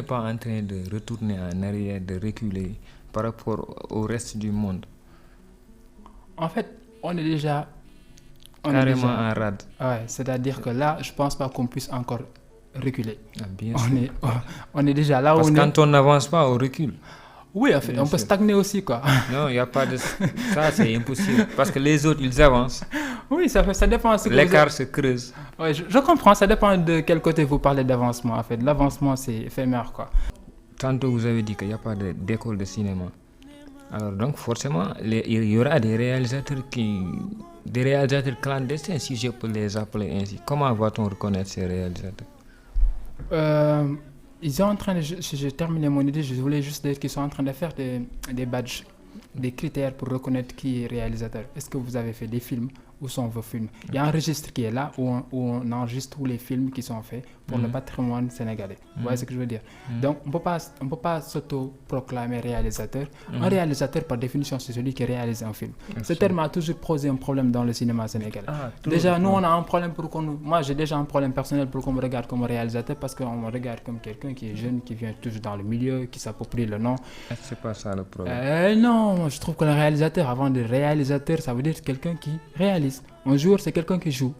n'est pas en train de retourner en arrière, de reculer par rapport au reste du monde? En fait, on est déjà... Carrément en rade. Ouais, c'est-à-dire que là, je pense pas qu'on puisse encore reculer. Bien sûr. On est déjà là où Parce on que quand on n'avance pas, on recule. Oui, en fait, on peut stagner aussi, quoi. Non, il n'y a pas de... Ça, c'est impossible. Parce que les autres, ils avancent. Oui, ça dépend. L'écart se creuse. Oui, je comprends. Ça dépend de quel côté vous parlez d'avancement. En fait, l'avancement, c'est éphémère, quoi. Tantôt, vous avez dit qu'il n'y a pas d'école de cinéma. Alors donc, forcément, il y aura des réalisateurs clandestins, si je peux les appeler ainsi. Comment va-t-on reconnaître ces réalisateurs? Ils sont en train de... J'ai terminé mon idée, je voulais juste dire qu'ils sont en train de faire des badges, des critères pour reconnaître qui est réalisateur. Est-ce que vous avez fait des films? Où sont vos films? Il y a un registre qui est là où on enregistre tous les films qui sont faits pour le patrimoine sénégalais. Vous voyez ce que je veux dire? Donc, on peut pas s'auto-proclamer réalisateur. Un réalisateur, par définition, c'est celui qui réalise un film. Ce terme a toujours posé un problème dans le cinéma sénégalais. Déjà, nous, on a un problème moi, j'ai déjà un problème personnel pour qu'on me regarde comme réalisateur parce qu'on me regarde comme quelqu'un qui est jeune, qui vient toujours dans le milieu, qui s'approprie le nom. C'est pas ça le problème. Non, je trouve que le réalisateur, avant de réalisateur, ça veut dire quelqu'un qui réalise. Un joueur, c'est quelqu'un qui joue.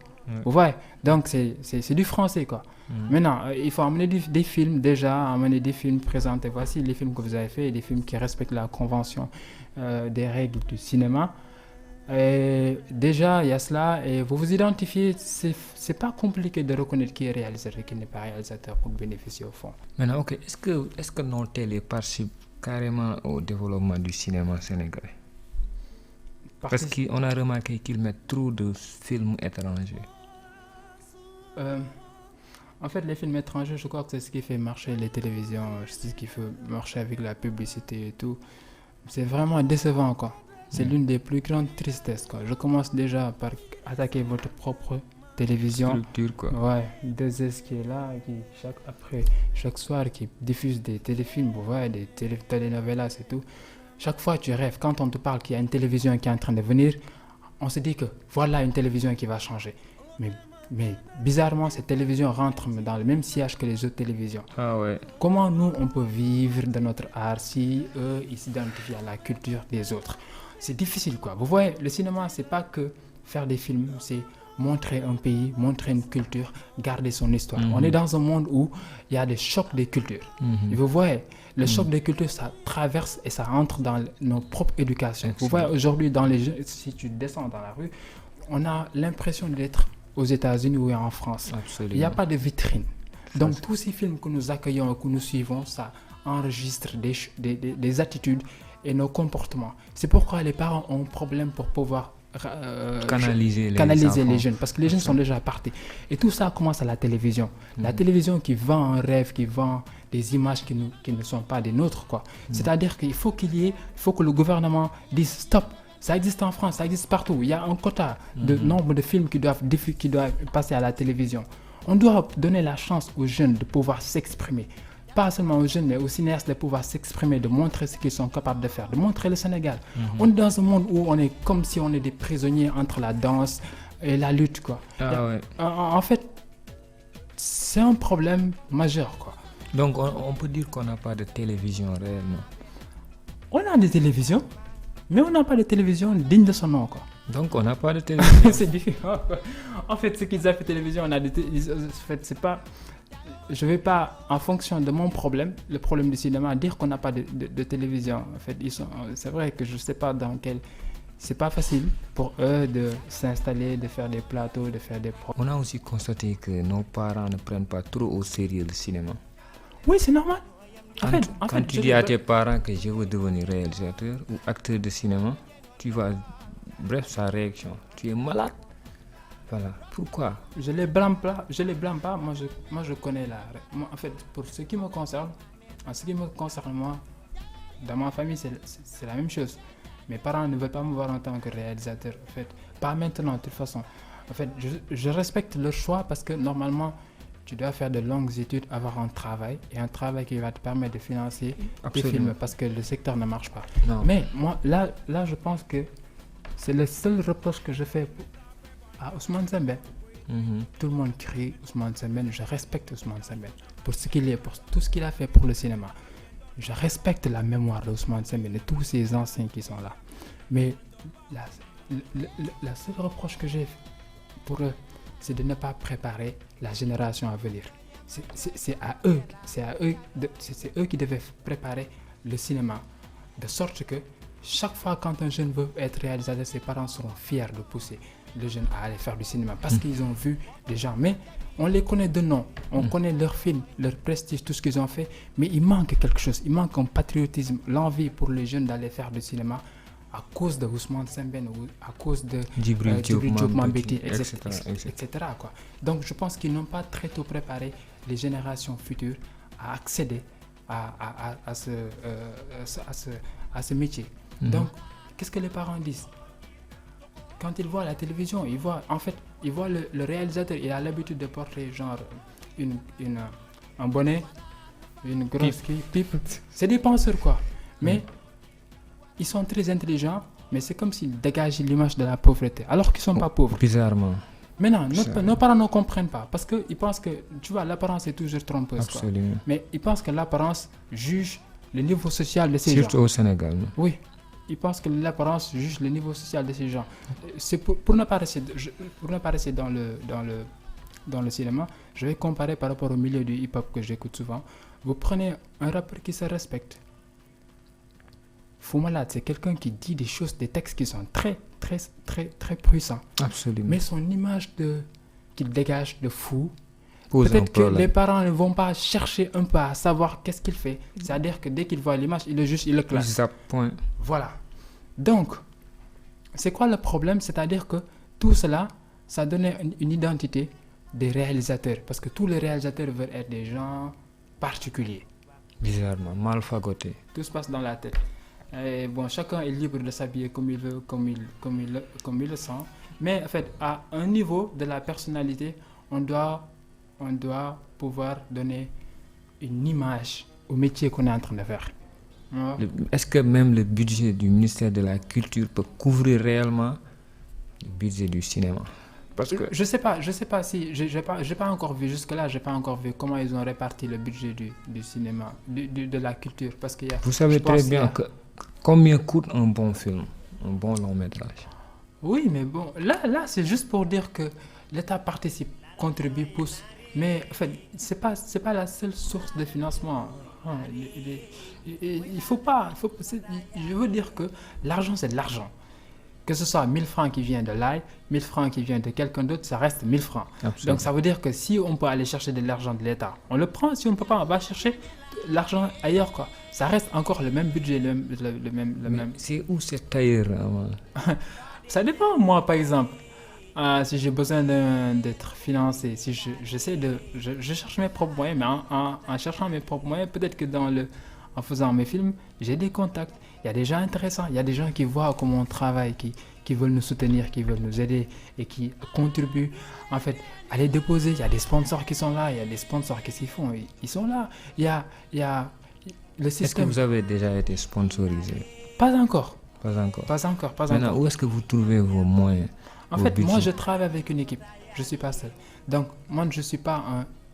Vous voyez? Donc, c'est du français, quoi. Maintenant, il faut amener des films, amener des films présentés. Voici les films que vous avez faits, des films qui respectent la convention des règles du cinéma. Et déjà, il y a cela. Et vous vous identifiez. C'est pas compliqué de reconnaître qui est réalisateur et qui n'est pas réalisateur pour bénéficier au fond. Maintenant, ok. Est-ce que nos télé participent carrément au développement du cinéma sénégalais? Parce qu'on a remarqué qu'ils mettent trop de films étrangers. En fait, les films étrangers, je crois que c'est ce qui fait marcher les télévisions, c'est ce qui fait marcher avec la publicité et tout. C'est vraiment décevant, quoi. C'est l'une des plus grandes tristesses, quoi. Je commence déjà par attaquer votre propre télévision. Structure, quoi. Ouais, 2S qui est là, chaque soir, qui diffuse des téléfilms, vous voyez, des telenovelas et tout. Chaque fois, tu rêves. Quand on te parle qu'il y a une télévision qui est en train de venir, on se dit que voilà une télévision qui va changer. Mais bizarrement, cette télévision rentre dans le même sillage que les autres télévisions. Ah ouais. Comment nous, on peut vivre de notre art si eux, ils s'identifient à la culture des autres? C'est difficile, quoi. Vous voyez, le cinéma, c'est pas que faire des films, c'est montrer un pays, montrer une culture, garder son histoire. On est dans un monde où il y a des chocs des cultures. Et vous voyez, le choc des cultures, ça traverse et ça entre dans nos propres éducations. Vous voyez, aujourd'hui, si tu descends dans la rue, on a l'impression d'être aux États-Unis ou en France. Absolument. Il n'y a pas de vitrine. Donc, tous ces films que nous accueillons et que nous suivons, ça enregistre des attitudes et nos comportements. C'est pourquoi les parents ont un problème pour pouvoir canaliser les jeunes, parce que les jeunes sont déjà partis. Et tout ça commence à la télévision. La télévision qui vend un rêve, qui vend des images qui ne sont pas des nôtres, quoi. C'est-à-dire qu'il faut que le gouvernement dise stop. Ça existe en France, ça existe partout. Il y a un quota de nombre de films qui doivent passer à la télévision. On doit donner la chance aux jeunes de pouvoir s'exprimer. Pas seulement aux jeunes, mais aux cinéastes de pouvoir s'exprimer, de montrer ce qu'ils sont capables de faire, de montrer le Sénégal. On est dans un monde où on est comme si on est des prisonniers entre la danse et la lutte, quoi. En fait, c'est un problème majeur, quoi. Donc, on peut dire qu'on n'a pas de télévision réellement. On a des télévisions, mais on n'a pas de télévision digne de son nom, quoi. Donc, on n'a pas de télévision. C'est différent, quoi. En fait, ce qu'ils ont fait télévision, on a des c'est pas... Je ne vais pas, en fonction de mon problème, le problème du cinéma, dire qu'on n'a pas de télévision. En fait, c'est vrai que je ne sais pas dans quel... C'est pas facile pour eux de s'installer, de faire des plateaux, de faire des... On a aussi constaté que nos parents ne prennent pas trop au sérieux le cinéma. Oui, c'est normal. Quand tu dis à tes parents que je veux devenir réalisateur ou acteur de cinéma, tu vas... Bref, sa réaction. Tu es malade. Voilà. Pourquoi? Je les blâme pas. Moi, je connais moi, en fait, pour ce qui me concerne, moi, dans ma famille, c'est la même chose. Mes parents ne veulent pas me voir en tant que réalisateur. En fait, pas maintenant, de toute façon. En fait, je respecte leur choix parce que normalement, tu dois faire de longues études, avoir un travail et un travail qui va te permettre de financer tes films parce que le secteur ne marche pas. Non. Mais moi, là, je pense que c'est le seul reproche que je fais à Ousmane Sembène. Tout le monde crie Ousmane Sembène, je respecte Ousmane Sembène. pour ce qu'il est, pour tout ce qu'il a fait pour le cinéma. Je respecte la mémoire d'Ousmane Sembène et tous ces anciens qui sont là. Mais la seule reproche que j'ai pour eux, c'est de ne pas préparer la génération à venir. C'est eux qui devaient préparer le cinéma, de sorte que chaque fois quand un jeune veut être réalisateur, ses parents seront fiers de pousser le jeune à aller faire du cinéma parce qu'ils ont vu des gens. Mais on les connaît de nom, on connaît leurs films, leur prestige, tout ce qu'ils ont fait, mais il manque quelque chose, il manque un patriotisme, l'envie pour les jeunes d'aller faire du cinéma à cause de Ousmane Sembène ou à cause de Djibril Diop Mambéty, etc. quoi. Donc je pense qu'ils n'ont pas très tôt préparé les générations futures à accéder à ce métier. Donc, qu'est-ce que les parents disent? Quand ils voient la télévision, ils voient le réalisateur, il a l'habitude de porter genre un bonnet, une grosse pipe. C'est des penseurs quoi. Mais ils sont très intelligents, mais c'est comme s'ils dégagent l'image de la pauvreté, alors qu'ils ne sont pas pauvres. Bizarrement. Maintenant, nos parents ne comprennent pas, parce qu'ils pensent que, tu vois, l'apparence est toujours trompeuse. Absolument. Quoi. Mais ils pensent que l'apparence juge le niveau social de ces gens. Surtout au Sénégal. Non? Oui. Ils pensent que l'apparence juge le niveau social de ces gens. C'est pour ne pas rester dans le cinéma, je vais comparer par rapport au milieu du hip-hop que j'écoute souvent. Vous prenez un rappeur qui se respecte. Fou Malade, c'est quelqu'un qui dit des choses, des textes qui sont très, très, très, très puissants. Absolument. Mais son image qu'il dégage de fou, pose peut-être que les parents ne vont pas chercher un peu à savoir qu'est-ce qu'il fait. C'est-à-dire que dès qu'ils voient l'image, ils le jugent, ils le classent. Point. Voilà. Donc, c'est quoi le problème? C'est-à-dire que tout cela, ça donne une identité des réalisateurs. Parce que tous les réalisateurs veulent être des gens particuliers. Bizarrement, mal fagotés. Tout se passe dans la tête. Et bon, chacun est libre de s'habiller comme il veut, comme il le sent. Mais en fait, à un niveau de la personnalité, on doit pouvoir donner une image au métier qu'on est en train de faire. Ouais. Est-ce que même le budget du ministère de la Culture peut couvrir réellement le budget du cinéma? Parce que je sais pas si j'ai pas encore vu jusque-là, j'ai pas encore vu comment ils ont réparti le budget du cinéma, de la culture, parce qu'il y a. Vous savez très bien que combien coûte un bon film, un bon long métrage? Oui, mais bon, là c'est juste pour dire que l'État participe, contribue, pousse, mais en fait c'est pas la seule source de financement. Je veux dire que l'argent c'est de l'argent. Que ce soit 1000 francs qui vient de l'AI, 1000 francs qui vient de quelqu'un d'autre, ça reste 1000 francs. Absolument. Donc ça veut dire que si on peut aller chercher de l'argent de l'État, on le prend. Si on ne peut pas, on va chercher l'argent ailleurs, quoi. Ça reste encore le même budget, le même. C'est où c'est ailleurs? Ça dépend. Moi, par exemple, si j'ai besoin d'être financé, si je cherche mes propres moyens, mais en cherchant mes propres moyens, peut-être que en faisant mes films, j'ai des contacts. Il y a des gens intéressants, il y a des gens qui voient comment on travaille, qui veulent nous soutenir, qui veulent nous aider et qui contribuent en fait à les déposer. Il y a des sponsors qui sont là, il y a des sponsors qui s'y font, ils sont là. Il y a le système. Est-ce que vous avez déjà été sponsorisé? Pas encore. Maintenant, où est-ce que vous trouvez vos moyens? En fait, moi je travaille avec une équipe, je ne suis pas seul. Donc moi je ne suis pas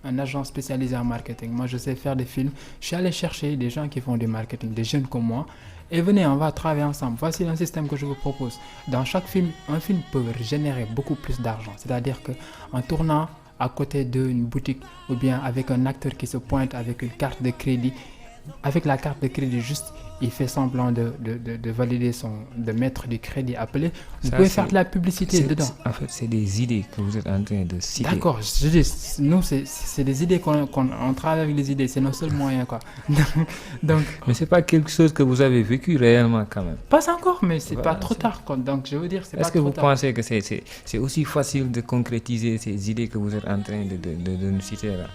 un agent spécialisé en marketing. Moi, je sais faire des films. Je suis allé chercher des gens qui font du marketing, des jeunes comme moi. Et venez, on va travailler ensemble. Voici un système que je vous propose. Dans chaque film, un film peut générer beaucoup plus d'argent. C'est-à-dire qu'en tournant à côté d'une boutique ou bien avec un acteur qui se pointe avec une carte de crédit, avec la carte de crédit juste, il fait semblant de valider de mettre du crédit appelé. Vous pouvez faire de la publicité dedans. En fait, c'est des idées que vous êtes en train de citer. D'accord, je dis, nous, c'est des idées on travaille avec les idées, c'est nos seuls moyens, quoi. Donc, mais c'est pas quelque chose que vous avez vécu réellement quand même. Pas encore, mais c'est pas trop tard, quoi. Donc, je veux dire, c'est pas trop tard. Est-ce que vous pensez que c'est aussi facile de concrétiser ces idées que vous êtes en train de nous citer là?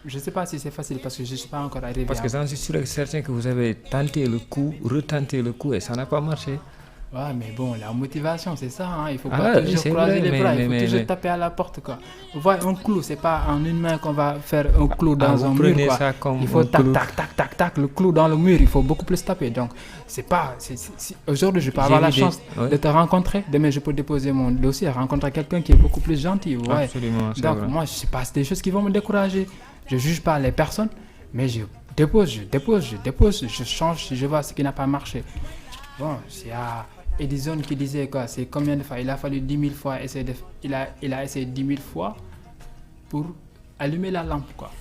Je ne sais pas si c'est facile parce que je ne suis pas encore arrivé. Parce que j'en suis sûr et certain que vous avez tenté le coup, retenté le coup et ça n'a pas marché. Ouais, mais bon, la motivation, c'est ça. Hein. Il ne faut pas toujours croiser les bras, il faut toujours taper à la porte. Quoi. Vous voyez, un clou, ce n'est pas en une main qu'on va faire un clou dans un mur. Quoi. Il faut tac, le clou dans le mur, il faut beaucoup plus taper. Donc, c'est pas. Aujourd'hui, je peux avoir la chance de te rencontrer. Demain, je peux déposer mon dossier, rencontrer quelqu'un qui est beaucoup plus gentil. Ouais. Absolument. Donc, moi, je ne sais pas, c'est des choses qui vont me décourager. je juge pas les personnes, mais je dépose, je change si je vois ce qui n'a pas marché. Bon, il y a Edison qui disait quoi, c'est combien de fois? Il a fallu 10 000 fois essayer il a essayé 10 000 fois pour allumer la lampe, quoi.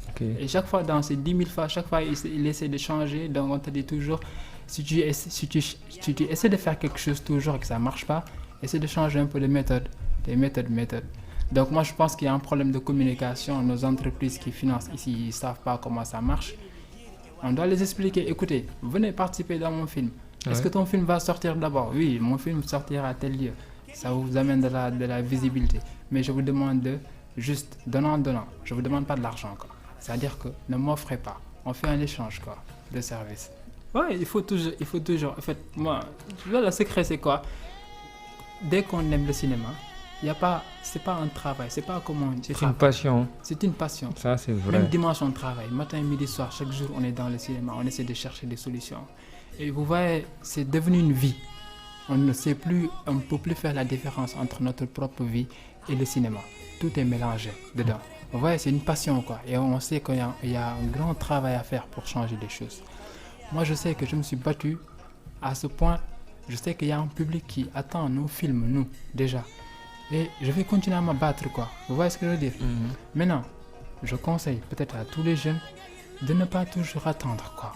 Okay. Et chaque fois, dans ces 10 000 fois, chaque fois, il essaie de changer. Donc, on te dit toujours, si tu essaies de faire quelque chose toujours et que ça ne marche pas, essaie de changer un peu de méthode, des méthodes. Donc, moi, je pense qu'il y a un problème de communication. Nos entreprises qui financent ici, ils ne savent pas comment ça marche. On doit les expliquer. Écoutez, venez participer dans mon film. Est-ce que ton film va sortir d'abord? Oui, mon film sortira à tel lieu. Ça vous amène de la visibilité. Mais je vous demande de juste donnant. Je ne vous demande pas de l'argent, quoi. C'est-à-dire que ne m'offrez pas. On fait un échange, quoi, de services. Ouais, il faut toujours. En fait, moi, le secret, c'est quoi? Dès qu'on aime le cinéma, c'est pas un travail, c'est pas comme un C'est une passion. C'est une passion. Ça, c'est vrai. Même dimanche, on travaille. Matin, midi, soir, chaque jour, on est dans le cinéma. On essaie de chercher des solutions. Et vous voyez, c'est devenu une vie. On ne peut plus faire la différence entre notre propre vie et le cinéma. Tout est mélangé dedans. Vous voyez, c'est une passion, quoi. Et on sait qu'il y a un grand travail à faire pour changer les choses. Moi, je sais que je me suis battu à ce point. Je sais qu'il y a un public qui attend nos films, nous, déjà. Et je vais continuer à me battre, quoi. Vous voyez ce que je veux dire? Maintenant, je conseille peut-être à tous les jeunes de ne pas toujours attendre, quoi.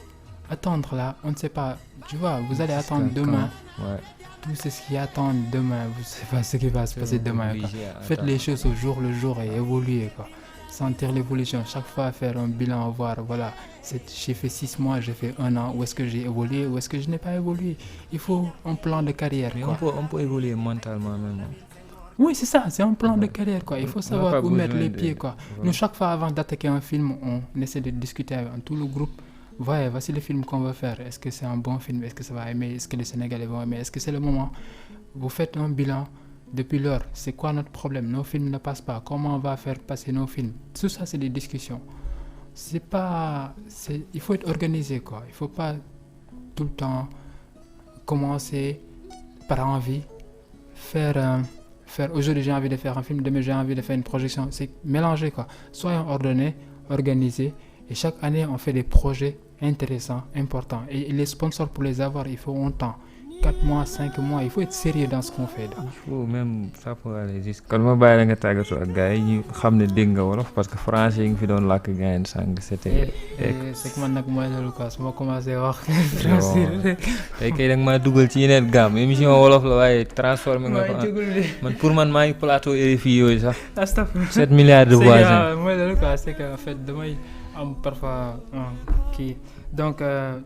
Attendre là, on ne sait pas. Tu vois, vous allez attendre demain. Ouais. Tout ce qui attend demain, vous ne savez pas ce qui va se passer demain, quoi. Faites les choses au jour le jour et évoluez, quoi. Sentir l'évolution, chaque fois faire un bilan, voir, voilà, j'ai fait 6 mois, j'ai fait 1 an, où est-ce que j'ai évolué, où est-ce que je n'ai pas évolué. Il faut un plan de carrière, quoi. On peut évoluer mentalement même. Oui, c'est ça, c'est un plan de carrière, quoi. Il faut savoir où mettre les pieds, quoi. Nous, chaque fois avant d'attaquer un film, on essaie de discuter avec tout le groupe. Voici le film qu'on veut faire. Est-ce que c'est un bon film? Est-ce que ça va aimer? Est-ce que les Sénégalais vont aimer? Est-ce que c'est le moment? Vous faites un bilan depuis l'heure. C'est quoi notre problème? Nos films ne passent pas. Comment on va faire passer nos films? Tout ça, c'est des discussions. Il faut être organisé, quoi. Il ne faut pas tout le temps commencer par envie, faire aujourd'hui j'ai envie de faire un film, demain j'ai envie de faire une projection. C'est mélangé, quoi. Soyons ordonnés, organisés. Et chaque année, on fait des projets intéressants, importants. Et les sponsors, pour les avoir, il faut un temps. 4 mois, 5 mois, il faut être sérieux dans ce qu'on fait. Il faut même, ça pour aller jusqu'à... Quand je vais à la ak gars yi xam ne dégg nga wolof parce que français yi nga fi doon làkk gars yi sànq c'était... c'est que man nag mooy loolu quoi, su ma commencé wax français tey kay da nga maa dugal ci yeneen gamme émission wolof la waaye transformé nga ko man pour man maa ngi plateau RFI yooyu sax 7 milliards de voisins. mooy loolu quoi, c'est que en fait damay am parfois kii donc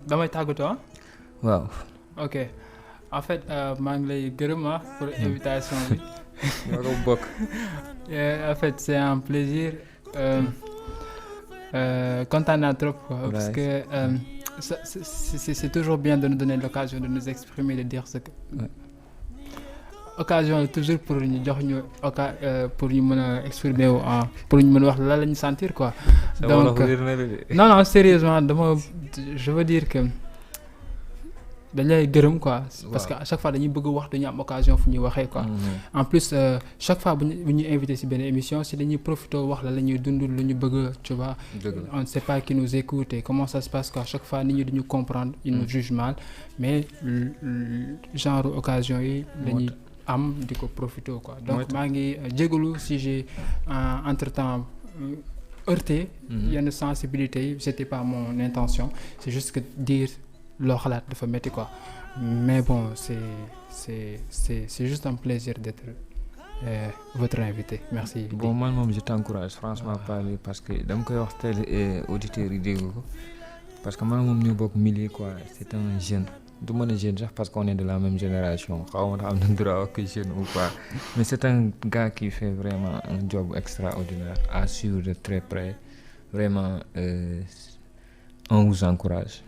damay tàggatoo. waaw. Ok. En fait, maa ngi lay gërëm pour l'invitation bi. En fait, c'est un plaisir. Content naa trop quoi, parce que c'est toujours bien de nous donner l'occasion de nous exprimer, de dire ce que. Occasion toujours pour ñu jox ñu pour ñu mën a exprimer pour ñu mën a wax lan la ñu sentir quoi. Donc non sérieusement je veux dire que. dañ lay gërëm quoi. Parce que à chaque fois dañuy bëgg wax dañu am occasion fu ñuy waxee quoi. En plus chaque fois bu ñu invité ci benn émission si dañuy profité wax la ñuy dund lu ñu bëgg tu vois. On ne sait pas qui nous écoute et comment ça se passe quoi. Chaque fois nit ñi duñu comprendre ils nous jugent mal mais genre occasion yi dañuy am di ko profité quoi. Donc maa ngi jégalu si j'ai entre-temps heurté yenn sensibilité yi, c'était pas mon intention, c'est juste que dire loo xalaat dafa métti quoi. Mais bon c'est juste un plaisir d'être votre invité. Merci. Bon man moom je t'encourage franchement parler parce que dama koy wax télé auditeurs yi dégg ko parce que man moom ñu bokk milieu quoi. C'est un jeune du mën a jeune sax parce qu'on est de la même génération xaw ma am na droit ak jeune ou pas mais c'est un gars qui fait vraiment un job extraordinaire à suivre de très près vraiment on vous encourage.